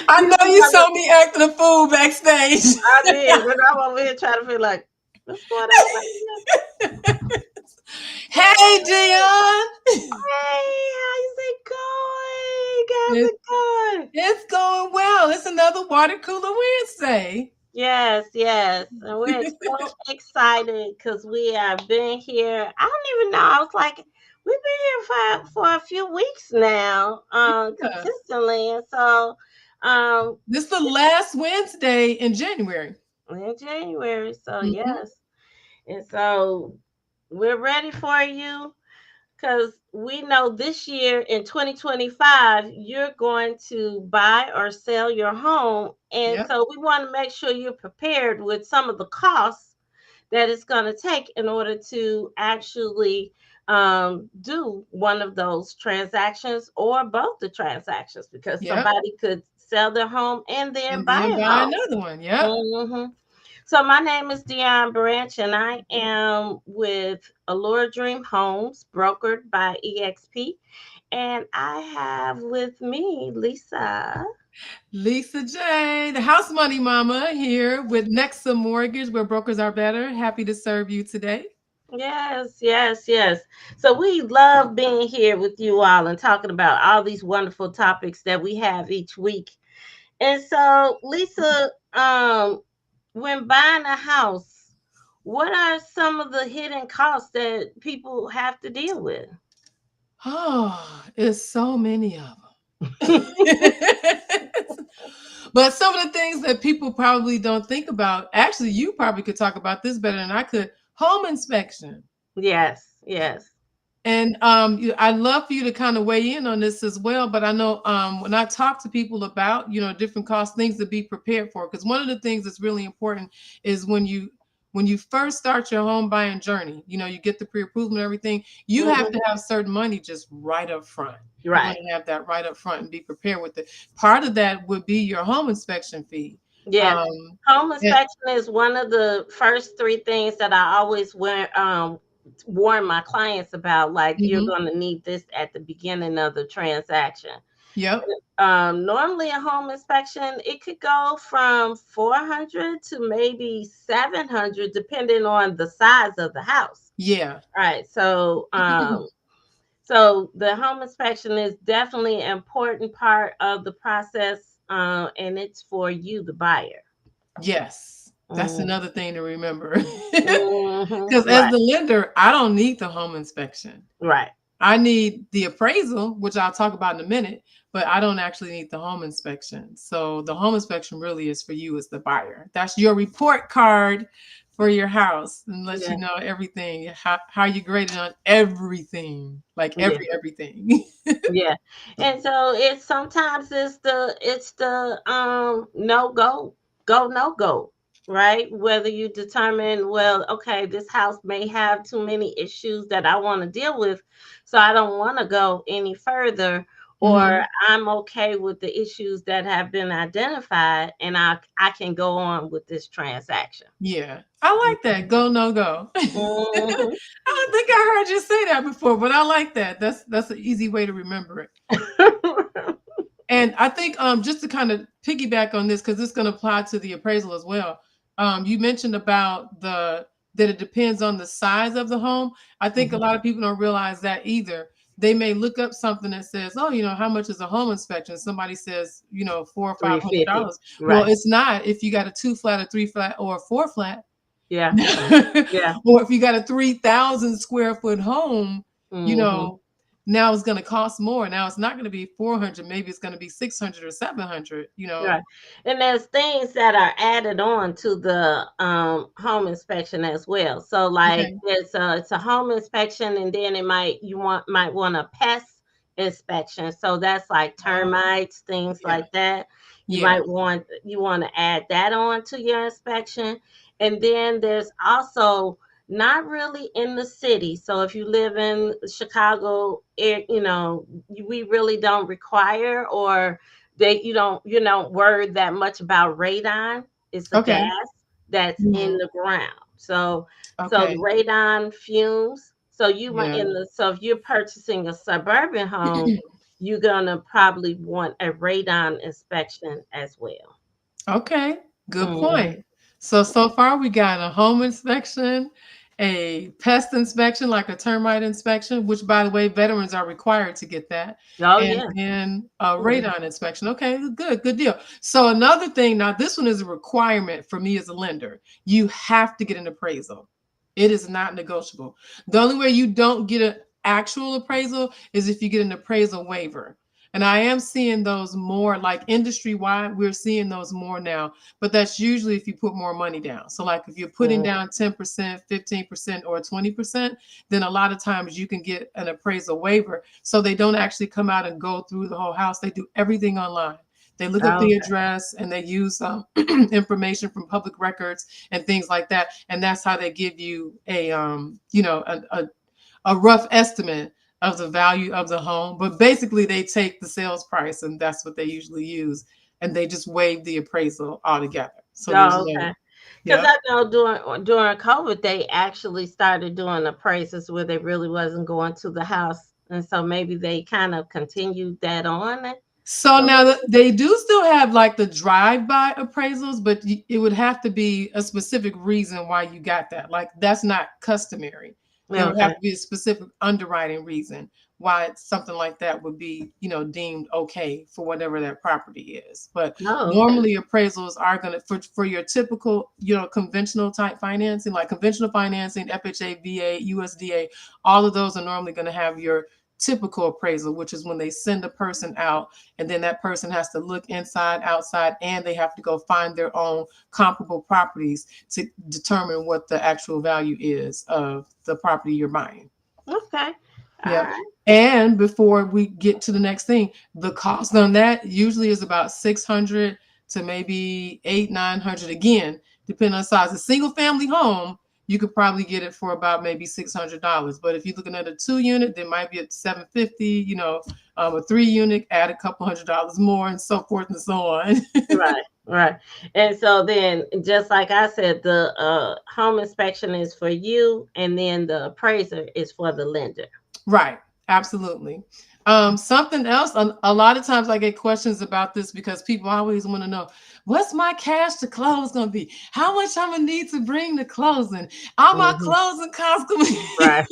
I You know know you what? saw me acting a fool backstage. I did, and I'm over here trying to feel like, what's going on back here? Hey, Dion. Hey, how's it going? How's It's, it going? it's going well. It's another water cooler Wednesday. Yes, yes. And we're so excited because we have been here. I don't even know. I was like, we've been here for a few weeks now, Yeah. consistently. And so um This is the last Wednesday in January. in January. So Hmm. yes. And so we're ready for you because we know this year in 2025, you're going to buy or sell your home. And Yep. so we want to make sure you're prepared with some of the costs that it's going to take in order to actually do one of those transactions or both the transactions because Yep. somebody could sell their home and then And buy then a buy home. another one. Yep. So my name is Dione Branch, and I am with Allure Dream Homes, brokered by EXP, and I have with me Lisa. Lisa J, the house money mama, here with Nexa Mortgage, where brokers are better. Happy to serve you today. Yes, yes, yes. So we love being here with you all and talking about all these wonderful topics that we have each week. And so, Lisa, when buying a house, what are some of the hidden costs that people have to deal with? Oh, it's so many of them. But some of the things that people probably don't think about, actually, you probably could talk about this better than I could. Home inspection. Yes, yes. And I'd love for you to kind of weigh in on this as well. But I know when I talk to people about, different cost things to be prepared for, because one of the things that's really important is when you first start your home buying journey, you get the pre-approval and everything, you have Hmm. to have certain money just right up front. You want Right. to have that right up front and be prepared with it. Part of that would be your home inspection fee. Yes. Um, Home and, inspection is one of the first three things that I always warn my clients about. Like, you're mhm, going to need this at the beginning of the transaction. yep. Normally, a home inspection, it could go from 400 to maybe 700, depending on the size of the house. Yeah. All right. So the home inspection is definitely an important part of the process, and it's for you, the buyer. Yes, that's Mm-hmm. another thing to remember. Mm-hmm. Because as Right. the lender, I don't need the home inspection. Right. I need the appraisal, which I'll talk about in a minute, but I don't actually need the home inspection. So the home inspection really is for you as the buyer. That's your report card for your house and lets you Yeah. know everything, how you graded on everything, like Yeah. everything. Yeah. And so it's sometimes it's the no go, no go, right? Whether you determine, well, okay, this house may have too many issues that I want to deal with, so I don't want to go any further, or Mhm. I'm okay with the issues that have been identified and I can go on with this transaction. Yeah, I like that. Go, no go. I Mhm. don't think I heard you say that before, but I like that. That's an easy way to remember it. And I think just to kind of piggyback on this, because it's going to apply to the appraisal as well. You mentioned about that it depends on the size of the home. I think a Mhm. lot of people don't realize that either. They may look up something that says, "Oh, how much is a home inspection?" Somebody says, $400 or five hundred 350. dollars. Well, Right. it's not if you got a two flat, a three flat, or a four flat. Yeah. Yeah. Or if you got a 3,000 square foot home, you Mhm. know, now it's going to cost more. Now it's not going to be 400, maybe it's going to be 600 or 700. Right. And there's things that are added on to the home inspection as well. So like Okay. it's a home inspection, and then it might want a pest inspection. So that's like Oh, termites, things yeah. like that. Yeah. You want to add that on to your inspection. And then there's also not really in the city. So if you live in Chicago, we really don't require, or you don't worry that much about radon. It's a gas Okay. that's in Mhm. the ground. So the Okay. radon fumes. So you might Yeah. so if you're purchasing a suburban home, you're gonna probably want a radon inspection as well. Okay, good Mhm. point. So far we got a home inspection, a pest inspection, like a termite inspection, which by the way, veterans are required to get that, Oh and yeah. then a Mhm. radon inspection. Okay, good deal. So another thing, now this one is a requirement for me as a lender. You have to get an appraisal. It is not negotiable. The only way you don't get an actual appraisal is if you get an appraisal waiver. And I am seeing those more like industry wide, we're seeing those more now, but that's usually if you put more money down. So, like if you're putting Mhm. down 10%, 15%, or 20%, then a lot of times you can get an appraisal waiver. So they don't actually come out and go through the whole house, they do everything online. They look up the Okay. address and they use information from public records and things like that. And that's how they give you a rough estimate of the value of the home, but basically they take the sales price and that's what they usually use, and they just waive the appraisal altogether. So there's Oh, no, okay. Because yeah. I know during COVID, they actually started doing appraisals where they really wasn't going to the house, and so maybe they kind of continued that on So a now little. they do still have like the drive-by appraisals, but it would have to be a specific reason why you got that. Like that's not customary. There would have Okay. to be a specific underwriting reason why something like that would be, deemed okay for whatever that property is. But Oh, okay. normally appraisals are going to for your typical, conventional type financing, like conventional financing, FHA, VA, USDA, all of those are normally going to have your typical appraisal, which is when they send a person out and then that person has to look inside, outside, and they have to go find their own comparable properties to determine what the actual value is of the property you're buying. Okay. All Yep. right. And before we get to the next thing, the cost on that usually is about 600 to maybe 900 again, depending on size. A single family home, you could probably get it for about maybe $600. But if you're looking at a 2 unit, they might be at 750. A 3 unit, add a couple $100 more, and so forth and so on. Right. Right. And so then, just like I said, the home inspection is for you, and then the appraiser is for the lender. Right. Absolutely. Something else, a lot of times I get questions about this because people always want to know what's my cash to close going to be? How much I'm going to need to bring to closing? Are my Hmm. closing costs going Right.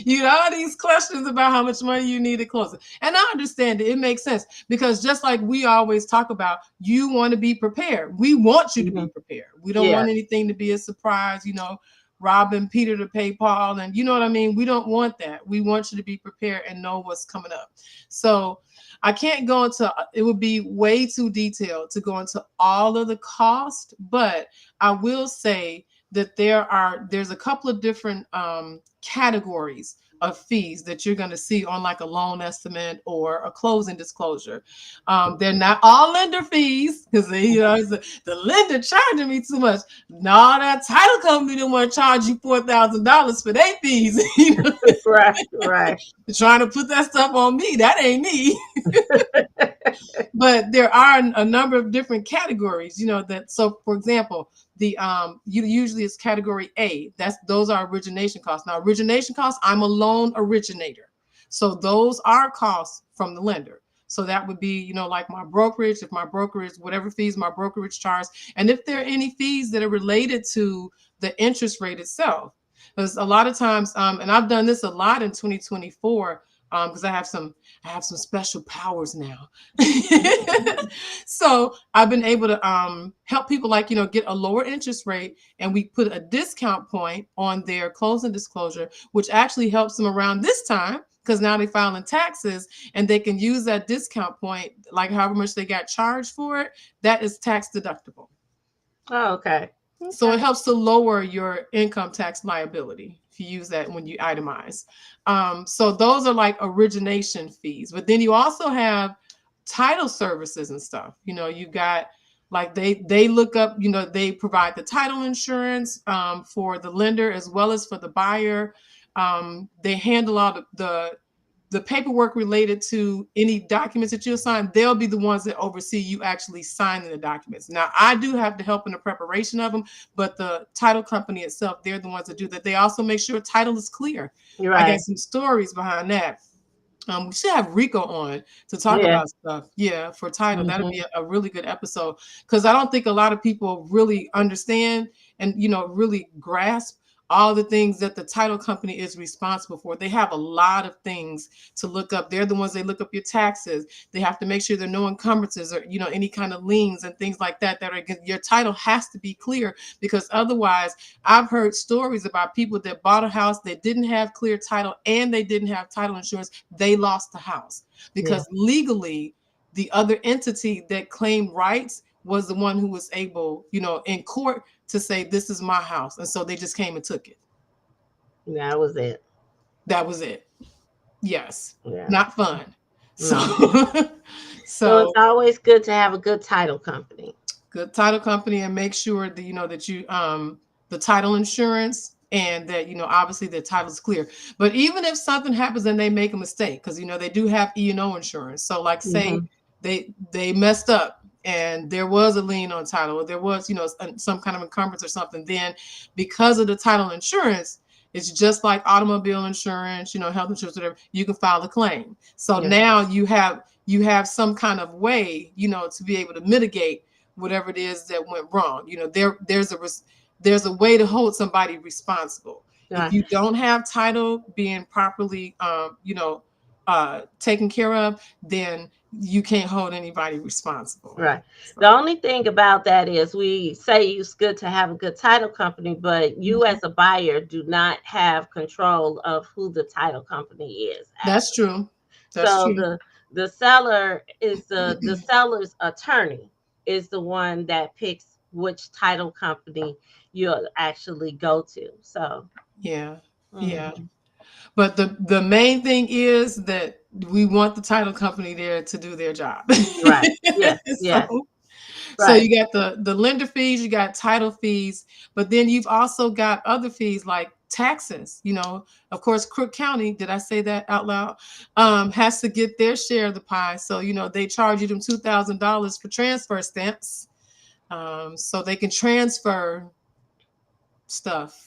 to all these questions about how much money you need to close it. And I understand it. It makes sense because just like we always talk about, you want to be prepared. We want you to Hmm. be prepared. We don't Yeah. want anything to be a surprise, robbing Peter to pay Paul. And you know what I mean? We don't want that. We want you to be prepared and know what's coming up. So I can't go into it, would be way too detailed to go into all of the cost, but I will say that there's a couple of different categories of fees that you're going to see on like a loan estimate or a closing disclosure. They're not all lender fees because it's the lender charging me too much. No, that title company didn't want to charge you $4,000 for their fees. Right. Right. Trying to put that stuff on me. That ain't me. But there are a number of different categories, that so for example, the usually it's category A. Those are origination costs. Now, origination costs, I'm a loan originator. So those are costs from the lender. So that would be, like my brokerage, if my brokerage, whatever fees my brokerage charge, and if there are any fees that are related to the interest rate itself. Because a lot of times, and I've done this a lot in 2024, because I have some special powers now. So I've been able to help people like, get a lower interest rate, and we put a discount point on their closing disclosure, which actually helps them around this time because now they're filing taxes and they can use that discount point, like however much they got charged for it, that is tax deductible. Oh, okay. So it Okay. helps to lower your income tax liability. if you use that when you itemize. So those are like origination fees. But then you also have title services and stuff. You got like they look up, they provide the title insurance for the lender as well as for the buyer. They handle all the paperwork related to any documents that you'll sign. They'll be the ones that oversee you actually signing the documents. Now, I do have to help in the preparation of them, but the title company itself, they're the ones that do that. They also make sure title is clear. You're I got right. some stories behind that. We should have Rico on to talk Yeah. about stuff. Yeah, for title. That'd be Hmm. a really good episode because I don't think a lot of people really understand and really grasp all the things that the title company is responsible for. They have a lot of things to look up. They're the ones they look up your taxes. They have to make sure there are no encumbrances or any kind of liens and things like that that are your title has to be clear because otherwise I've heard stories about people that bought a house that didn't have clear title and they didn't have title insurance. They lost the house Yeah. because legally the other entity that claimed rights was the one who was able, in court to say, this is my house. And so they just came and took it. That was it. That was it. Yes. Yeah. Not fun. So, No. So it's so always good to have a good title company. good title company and make sure that that you the title insurance and that obviously the title is clear. But even if something happens and they make a mistake, because they do have E&O insurance. So like say Hmm. they messed up and there was a lien on title or there was some kind of encumbrance or something, then because of the title insurance, it's just like automobile insurance, health insurance, whatever, you can file a claim. So Yeah. now you have some kind of way to be able to mitigate whatever it is that went wrong. There's a way to hold somebody responsible. If Right. you don't have title being properly taken care of, then you can't hold anybody responsible. Right. The So only thing about that is we say it's good to have a good title company, but you mhm. as a buyer do not have control of who the title company is That's actually. true. That's So true. the seller is the seller's attorney is the one that picks which title company you'll actually go to. So, Yeah. Yeah. mhm. But the main thing is that we want the title company there to do their job. Right. Yes. Yes. so So Right. you got the lender fees, you got title fees, but then you've also got other fees like taxes. Of course, Crook County, did I say that out loud? Has to get their share of the pie. So they charge you them $2,000 for transfer stamps, so they can transfer stuff.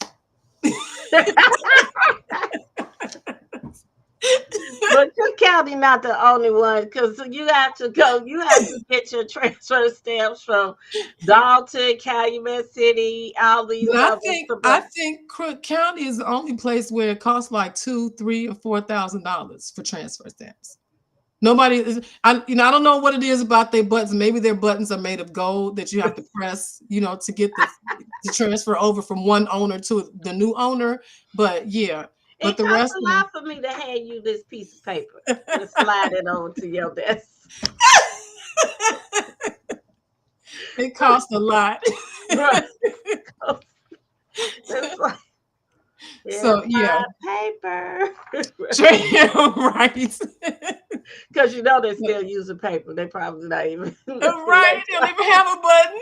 But Cook County not the only one because you have to go. You have to get your transfer stamps from Dalton, Calumet City, all these But I other think I suburbs. think Crook County is the only place where it costs like $2, $3, or $4,000 for transfer stamps. Nobody is, I don't know what it is about their buttons. Maybe their buttons are made of gold that you have to press, to get to transfer over from one owner to the new owner. But yeah, but It the costs rest a of them, lot for me to hand you this piece of paper and slide it over to your desk. it costs a lot. Right. It's like, here's So yeah, my paper. right, Because you know they're still using paper. They probably not even right. They don't electronic. even have a button.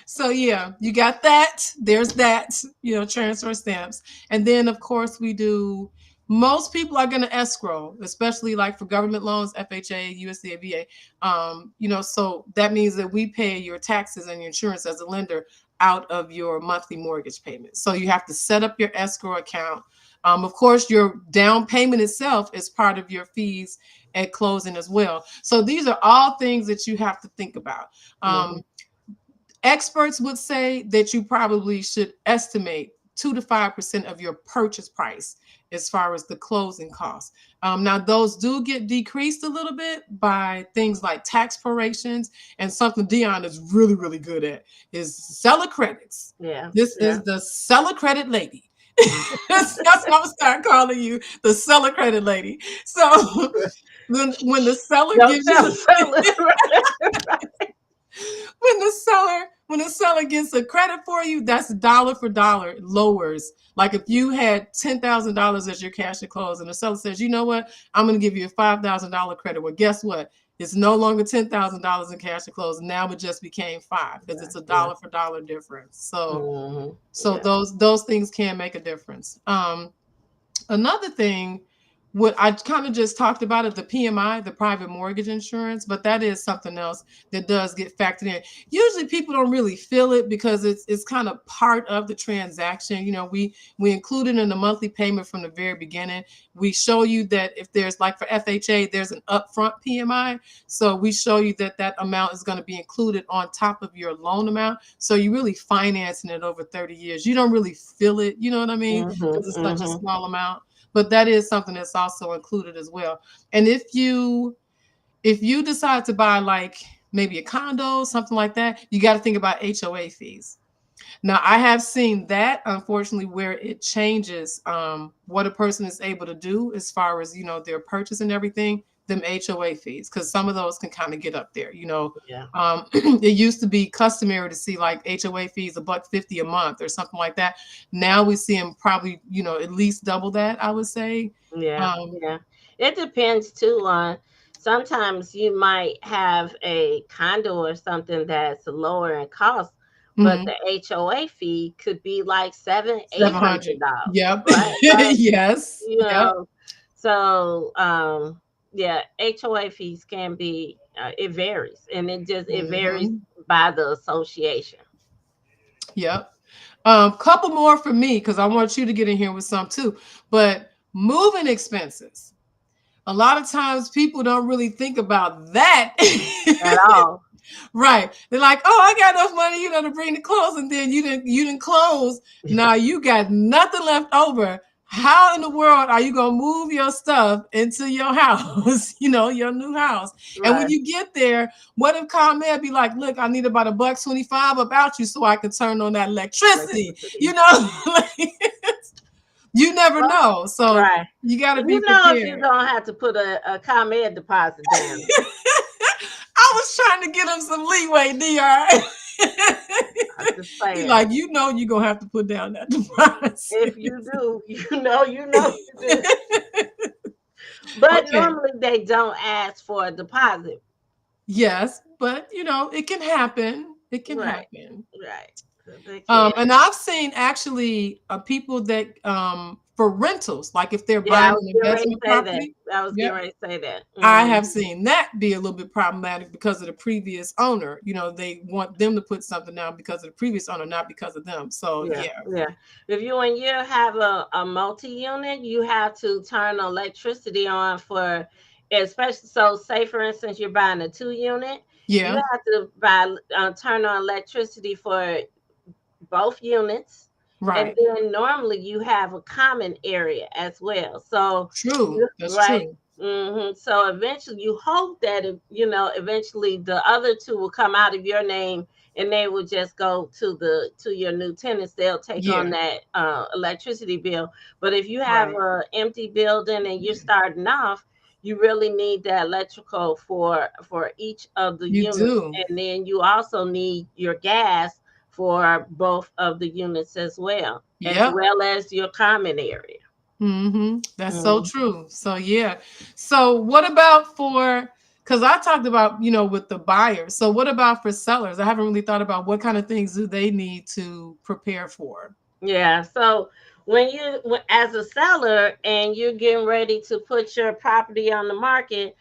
So yeah, you got that. There's that, transfer stamps. And then of course we do most people are going to escrow, especially like for government loans, FHA, USDA, VA. So that means that we pay your taxes and your insurance as a lender out of your monthly mortgage payment. So you have to set up your escrow account. Of course, your down payment itself is part of your fees at closing as well. So these are all things that you have to think about. Hmm. Experts would say that you probably should estimate 2 to 5% of your purchase price as far as the closing costs. Now, those do get decreased a little bit by things like tax prorations, and something Dion is really, really good at is seller credits. Yeah. This Yeah. is the seller credit lady. That's what I'm gonna start calling you, the seller credit lady. So when the seller Don't gives tell the you seller. when the seller gets a credit for you, that's dollar for dollar lowers. Like if you had $10,000 as your cash at close, and the seller says, you know what, I'm going to give you a $5,000 credit. Well, guess what? It's no longer $10,000 in cash at close. Now it just became five because Yeah, it's a yeah. dollar for dollar difference. So so Yeah. those things can make a difference. Another thing, what I kind of just talked about it, the PMI, the private mortgage insurance, but that is something else that does get factored in. Usually people don't really feel it because it's kind of part of the transaction. We include it in the monthly payment from the very beginning. We show you that if there's, like for FHA, there's an upfront PMI. So we show you that that amount is going to be included on top of your loan amount. So you're really financing it over 30 years. You don't really feel it, you know what I mean? Because it's such a Mm-hmm. small amount, but that is something that's also included as well. And if you decide to buy like maybe a condo, something like that, you got to think about HOA fees. Now, I have seen that, unfortunately, where it changes what a person is able to do as far as, their purchase and everything, them HOA fees, because some of those can kind of get up there. Yeah. It used to be customary to see like HOA fees $1.50 a month or something like that. Now we see them probably, at least double that, I would say. Yeah, Um, yeah. It depends too on, sometimes you might have a condo or something that's lower in cost, but mhm. the HOA fee could be like seven, eight 700. hundred dollars, Yep. right? Like, Yes. you Yep. know, so yeah, HOA fees can be it varies, and it varies Hmm. by the association. Yep. Couple more for me because I want you to get in here with some too. But moving expenses. A lot of times people don't really think about that. At all. Right. They're like, oh, I got enough money, to bring the clothes, and then you didn't close. Now you got nothing left over. How in the world are you gonna move your stuff into your house, your new house? And when Right. you get there, what if ComEd be like, look, I need about $1.25 about you so I can turn on that electricity? Electricity. Like, you never Well, know. So right. you gotta be You know, if you're prepared. gonna have to put a ComEd deposit down. I was trying to get him some leeway, Dr. I'm just He saying. like, you're gonna have to put down that deposit. If you do, you do. But Okay. normally they don't ask for a deposit. Yes, but it can happen. It can Right, happen. right. They can. And I've seen actually people that for rentals, like if they're Yeah, I buying was an getting ready to investment say that. property. I was getting Yep. ready to say that. I have seen that be a little bit problematic because of the previous owner. They want them to put something down because of the previous owner, not because of them. So Yeah, yeah. yeah. If you and you have a multi-unit, you have to turn electricity on for, especially, so say for instance you're buying a 2 unit, you Yeah. have to buy turn on electricity for both units, and Right. then normally you have a common area as well. So True. That's right. true. So eventually, you hope that eventually the other two will come out of your name, and they will just go to your new tenants. They'll take on Yeah. that electricity bill. But if you have Right. a empty building and you're starting off, you really need that electrical for each of the You units, do. and then you also need your gas for both of the units as Yep. well as your common area. That's so Mm. true. So yeah. So what about for, because I talked about, with the buyers. So what about for sellers? I haven't really thought about what kind of things do they need to prepare for. Yeah. So as a seller and you're getting ready to put your property on the market,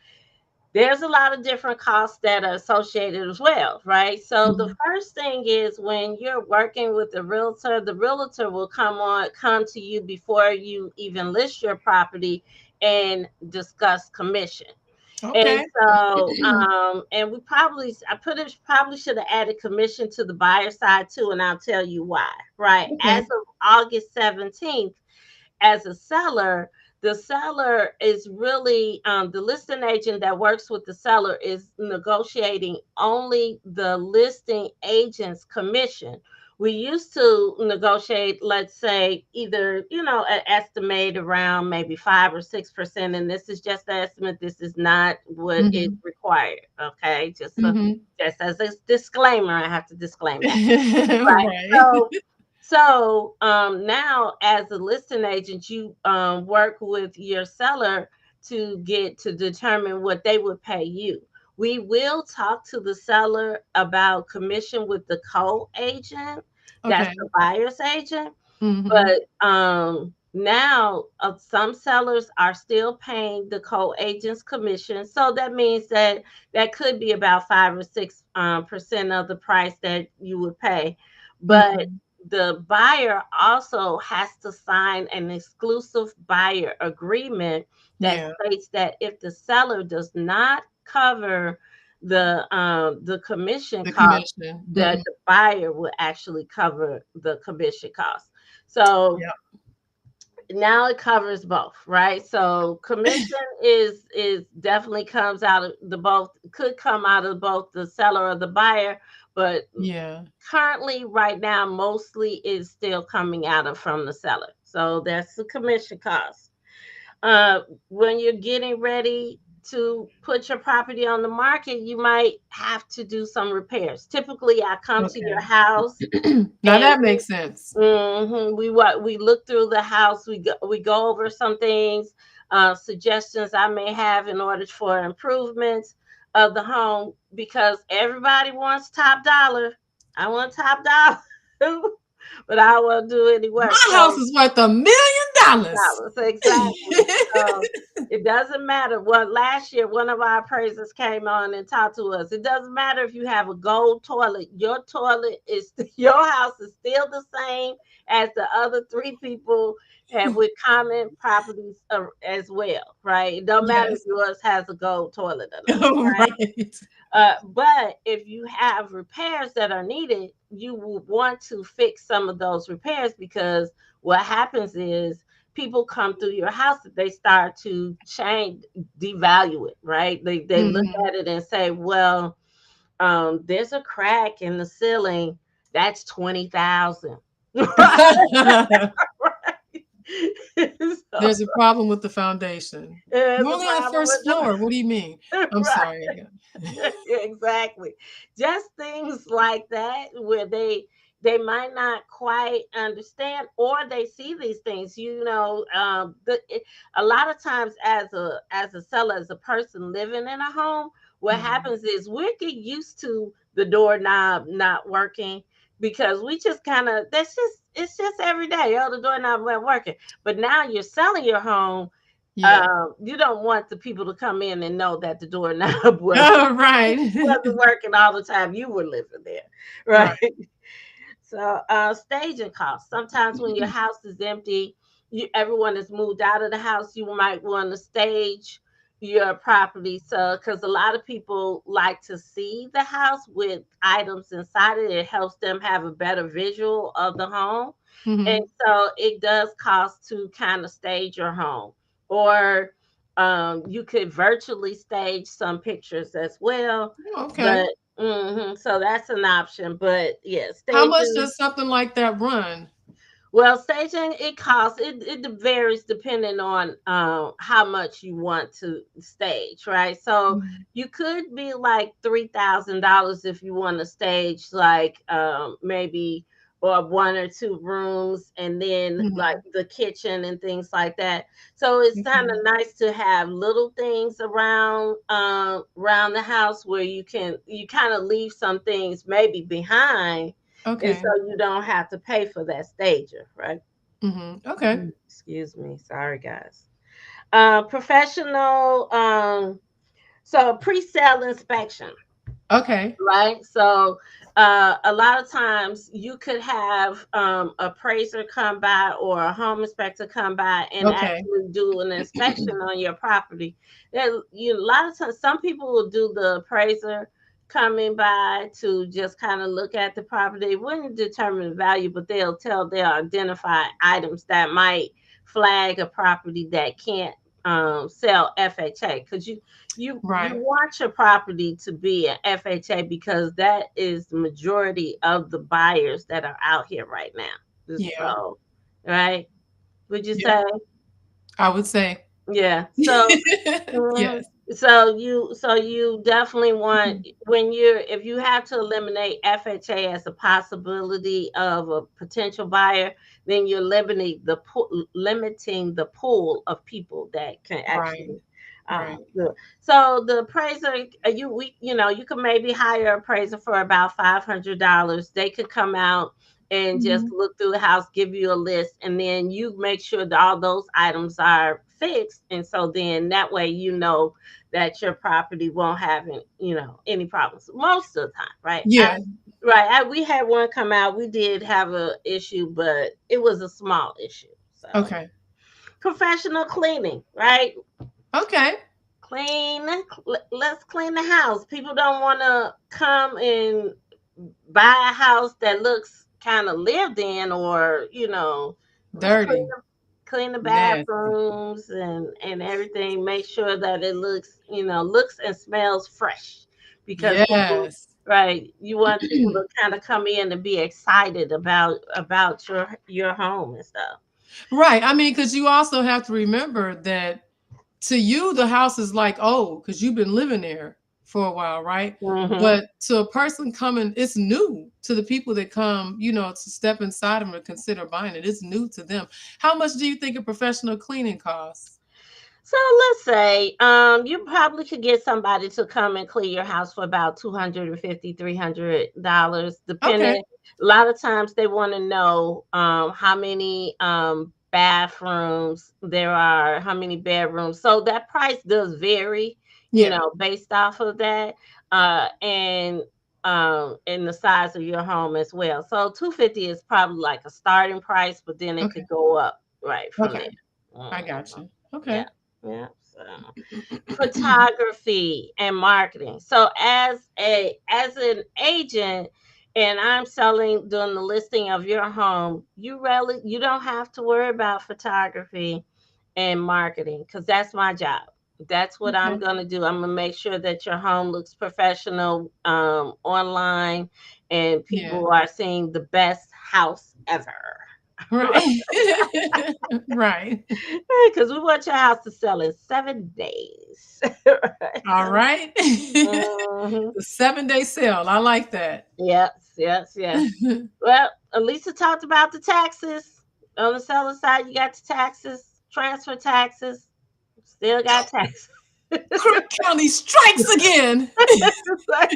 there's a lot of different costs that are associated as well, right? So the Mhm. first thing is when you're working with the realtor will come to you before you even list your property and discuss commission. And Okay. so, and probably should have added commission to the buyer side too, and I'll tell you why. Right, as Okay. of August 17th, as a seller, the seller is really the listing agent that works with the seller is negotiating only the listing agent's commission, We used to negotiate, let's say, either, an estimate around maybe 5 or 6%, and this is just the estimate. This is not what is Mhm. required. Okay, Mhm. just as a disclaimer, I have to disclaim that. Right. Right. Now as a listing agent, you work with your seller to get to determine what they would pay you. We will talk to the seller about commission with the co-agent, that's Okay. the buyer's agent. Mhm. But now some sellers are still paying the co-agent's commission. So that means that that could be about 5 or 6% of the price that you would pay. But Mhm. the buyer also has to sign an exclusive buyer agreement that Yeah. states that if the seller does not cover the commission The cost, commission. that Mhm. the buyer will actually cover the commission cost. So Yeah. now it covers both, right? So commission is definitely comes out of the both, could come out of both the seller or the buyer, but Yeah. currently right now mostly is still coming out of from the seller. So that's the commission cost. uh, when you're getting ready to put your property on the market, you might have to do some repairs. Typically, I come to your Okay. house Now and that makes sense. we look through the house. We go over some things, suggestions I may have in order for improvements of the home, because everybody wants top dollar. I want top dollar, but I won't do any work. My house So is worth $1 million. dollars, exactly. So it doesn't matter what. Last year, one of our appraisers came on and talked to us. It doesn't matter if you have a gold toilet. Your toilet is your house is still the same as the other three people have with common properties as well, right? It don't matter if Yes. yours has a gold toilet or not. Right. But if you have repairs that are needed, you will want to fix some of those repairs, because what happens is people come through your house, they start to change, devalue it, right? They look Mhm. at it and say, well, there's a crack in the ceiling, that's 20,000. Right? So There's a problem with the foundation. there's We're a only on the problem with first floor. What do you mean? the I'm right. sorry. Exactly. Just things like that where they might not quite understand, or they see these things, a lot of times as a seller, as a person living in a home, what Mhm. happens is we get used to the doorknob not working, because we just kind of, it's just every day, oh, the doorknob wasn't working. But now you're selling your home, Yeah. you don't want the people to come in and know that the doorknob Oh, right. wasn't working all the time you were living there, Right. right? So, staging costs. Sometimes when your house is empty, everyone has moved out of the house, you might want to stage your property. So, because a lot of people like to see the house with items inside it, it helps them have a better visual of the home. And Mhm. so, it does cost to kind of stage your home. Or you could virtually stage some pictures as well. Okay. But so that's an option. But yeah, How much staging. does something like that run? Well, staging, it costs, it varies depending on how much you want to stage, right? So Mhm. you could be like $3,000 if you want to stage like maybe or one or two rooms, and then like Mhm. the kitchen and things like that. So it's kind of Okay. nice to have little things around the house where you kind of leave some things maybe behind, and so Okay. you don't have to pay for that stager, right? Mhm. Okay. Excuse me. Sorry, guys. Professional, so pre-sale inspection, Okay. right? So a lot of times you could have appraiser come by or a home inspector come by and Okay. actually do an inspection on your property. A lot of times, some people will do the appraiser coming by to just kind of look at the property. They wouldn't determine the value, but they'll identify items that might flag a property that can't sell FHA, because you Right. want your property to be an FHA, because that is the majority of the buyers that are out here right now. Yeah. So, right? Would you Yep. say? I would say. Yeah. So, mhm. Yes. So you definitely want, Mhm. when you're, if you have to eliminate FHA as a possibility of a potential buyer, then you're limiting the pool of people that can Right. actually Right. do it. So the appraiser, you can maybe hire an appraiser for about $500. They could come out and just Mhm. look through the house, give you a list, and then you make sure that all those items are fixed. And so then that way that your property won't have any problems most of the time, right? Yeah. We had one come out. We did have a issue, but it was a small issue. So Okay. professional cleaning, right? Okay. Clean. Let's clean the house. People don't want to come and buy a house that looks kind of lived in, or let's Dirty. clean the Nasty. bathrooms and everything. Make sure that it looks and smells fresh, because people, Yes. right, you want people to kind of come in and be excited about your home and stuff. Right. I mean, because you also have to remember that to you, the house is like old because you've been living there for a while, right? Hmm. But to a person coming, it's new to the people that come, to step inside them or consider buying it. It's new to them. How much do you think a professional cleaning costs? So let's say you probably could get somebody to come and clean your house for about $250, $300, Okay. depending. A lot of times they want to know how many bathrooms there are, how many bedrooms. So that price does vary, Yeah. based off of that, and the size of your home as well. So 250 is probably like a starting price, but then it Okay. could go up right from there. Okay. I got Mhm. you. Yeah. Okay. Yeah. So photography and marketing. So as an agent, and I'm doing the listing of your home, you don't have to worry about photography and marketing, because that's my job. That's what I'm Okay. going to do. I'm going to make sure that your home looks professional online, and Yeah. people are seeing the best house ever. Right. Right. Because we want your house to sell in 7 days. Right. All right. Mhm. The 7-day sale. I like that. Yes, yes, yes. Well, Elisa talked about the taxes. On the seller side, you got the taxes, transfer taxes, still got taxes. Crook County strikes again. Like,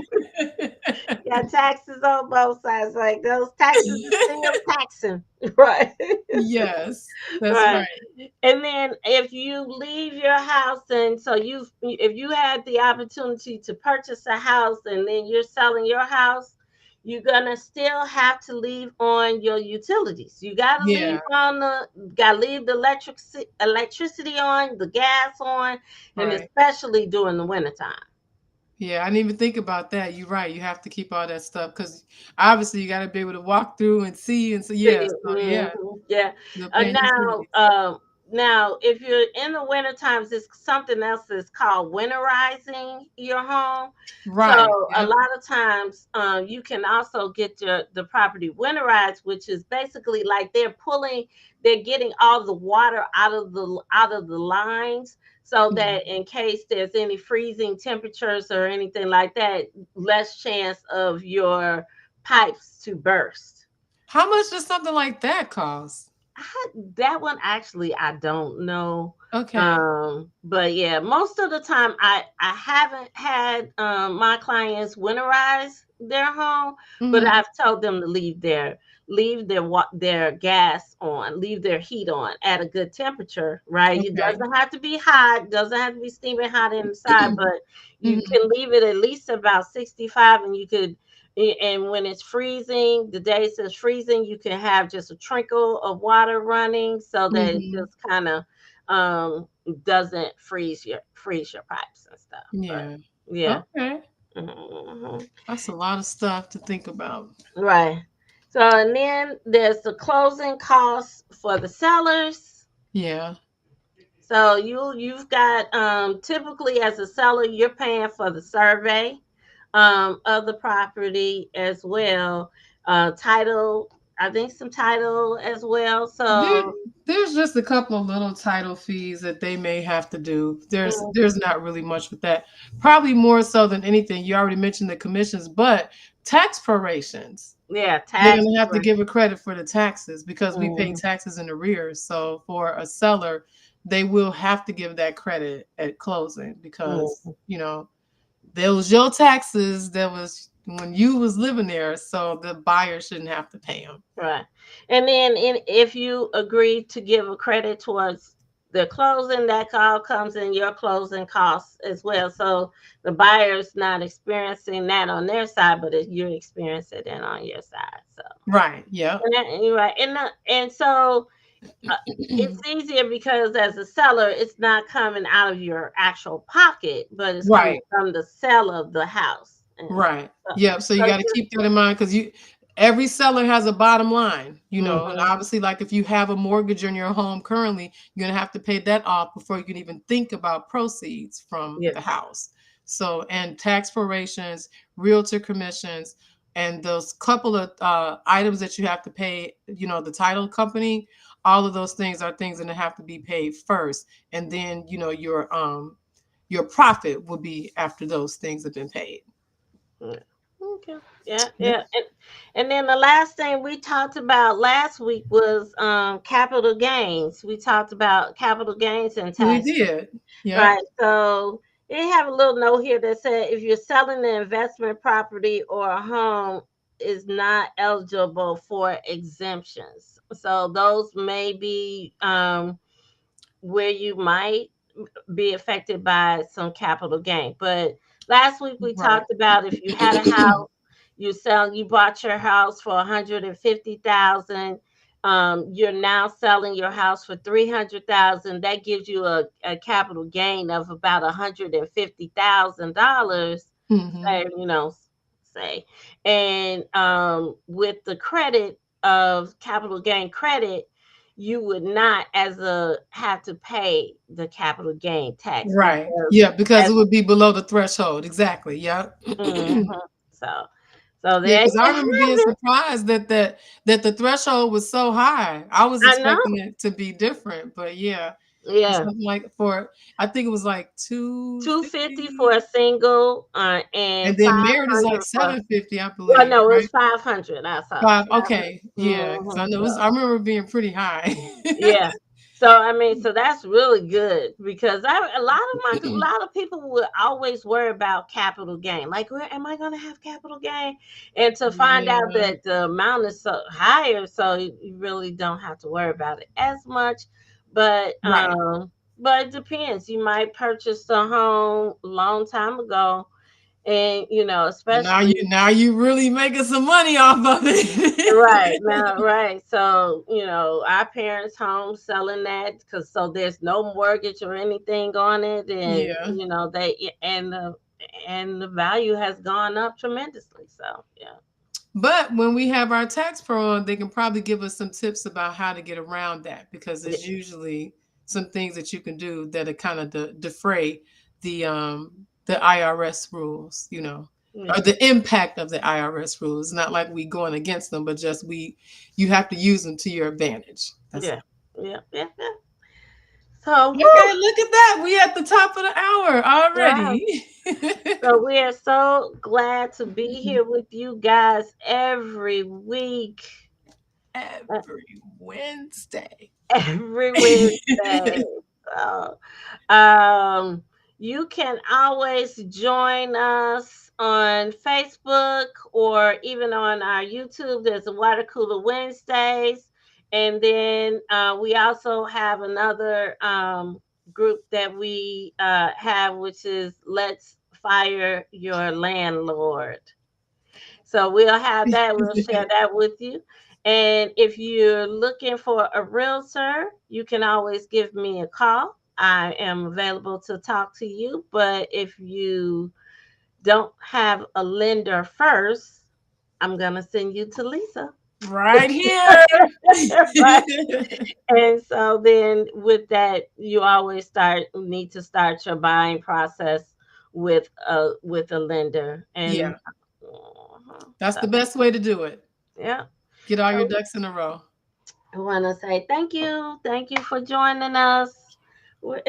got taxes on both sides. Like, those taxes are still taxing. Right. Yes, that's Right. right. And then if you leave your house, and so if you had the opportunity to purchase a house and then you're selling your house, you're gonna still have to leave on your utilities. You Yeah, gotta leave the electricity on, the gas on, and right. especially during the wintertime. Yeah, I didn't even think about that. You're right. You have to keep all that stuff because obviously you got to be able to walk through and see. And so, yeah. See, So, yeah, mhm, yeah. you're Uh, paying now, utilities. um, now, if you're in the winter times, it's something else that's called winterizing your home. So Right. a Yep. lot of times, you can also get the property winterized, which is basically like they're getting all the water out of the lines, so Yeah. that in case there's any freezing temperatures or anything like that, less chance of your pipes to burst. How much does something like that cost? That one actually I don't know. Okay. But yeah, most of the time I haven't had my clients winterize their home, but Hmm. I've told them to leave their gas on, leave their heat on at a good temperature, right? It Okay. doesn't have to be hot, doesn't have to be steaming hot inside, but you Hmm. can leave it at least about 65, and you could, and when it's freezing, the day says freezing, you can have just a trickle of water running, so that it Hmm. just kind of um doesn't freeze your pipes and stuff. But Yeah. yeah. Okay. Mhm. That's a lot of stuff to think about. Right. So, and then there's the closing costs for the sellers. Yeah. So you've got typically as a seller, you're paying for the survey of the property as well. Title, I think some title as well. There, So there's just a couple of little title fees that they may have to do. mm, There's not really much with that. Probably more so than anything. You already mentioned the commissions, but tax prorations. yeah, They're tax. gonna have to give a credit for the taxes because we pay Mm-hmm, taxes in arrears. So for a seller, they will have to give that credit at closing because mm-hmm, there was your taxes that was when you was living there, so the buyer shouldn't have to pay them. right. And then if you agree to give a credit towards the closing, that all comes in your closing costs as well. So the buyer's not experiencing that on their side, but you're experiencing it on your side. So Right. Yeah. and you're right. And so uh, it's easier because as a seller, it's not coming out of your actual pocket, but it's coming Right. from the sale of the house. And Right. so, Yeah. So you so got to keep that in mind because every seller has a bottom line, and hmm obviously, like if you have a mortgage on your home currently, you're gonna have to pay that off before you can even think about proceeds from yeah, the house. So, and tax prorations, realtor commissions, and those couple of items that you have to pay, the title company, all of those things are things that have to be paid first, and then your profit will be after those things have been paid. yeah. Okay. Yeah, Yep. yeah. And then the last thing we talked about last week was capital gains. We talked about capital gains and We tax. did. Yep. Right. So they have a little note here that said if you're selling an investment property or a home is not eligible for exemptions. So those may be where you might be affected by some capital gain. But last week we Right. talked about if you had a house, you bought your house for 150,000. You're now selling your house for 300,000. That gives you a capital gain of about $150,000. Hmm. Say, say, and with the credit of capital gain credit, you would not as a have to pay the capital gain tax Right. because Yeah, because as it would be below the threshold. Exactly. Yep. mhm. So Yeah, there because I you remember being have it. surprised that the threshold was so high. I was I know. expecting it to be different, but yeah, it's Yeah. something like I think it was like 250 for 250, a single and and then married is like 500 for 750, I well believe, no, right? it's 500. I saw Five. 500. Okay. Yeah, because I know I remember it being pretty high. Yeah. So I mean, so that's really good because a lot of people would always worry about capital gain. Like, where am I going to have capital gain? And to find out Yeah. that the amount is so higher, so you really don't have to worry about it as much. But Right. but it depends. You might purchase a home a long time ago, and especially Now you really making some money off of right it. now, right. So, our parents' home selling that because so there's no mortgage or anything on it, and Yeah. and the value has gone up tremendously. So, yeah, But when we have our tax pro, they can probably give us some tips about how to get around that because yeah, there's usually some things that you can do that are kind of defray the IRS rules, or yeah, the impact of the IRS rules. Not like we going against them, but just you have to use them to your advantage. That's yeah, all. yeah, yeah, yeah. So, whew, Okay, look at that. We at the top of the hour wow. already. So we are so glad to be here with you guys every week. Every Wednesday. Every Wednesday. So, um, you can always join us on Facebook or even on our YouTube. There's a Water Cooler Wednesdays. And then we also have another group that we have, which is Let's Fire Your Landlord. So we'll have that. We'll share that with you. And if you're looking for a realtor, you can always give me a call. I am available to talk to you. But if you don't have a lender first, I'm going to send you to Lisa. Right here. Right. And so then with that, you always need to start your buying process with a lender. And Yeah, that's so the best way to do it. yeah. Get all your So ducks in a row. I want to say thank you. Thank you for joining us. We're,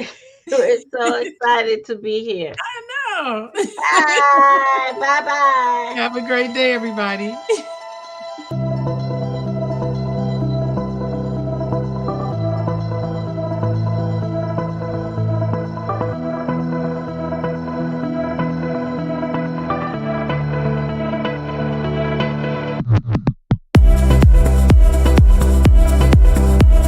we're so excited to be here. I know. Bye. Bye bye. Have a great day, everybody.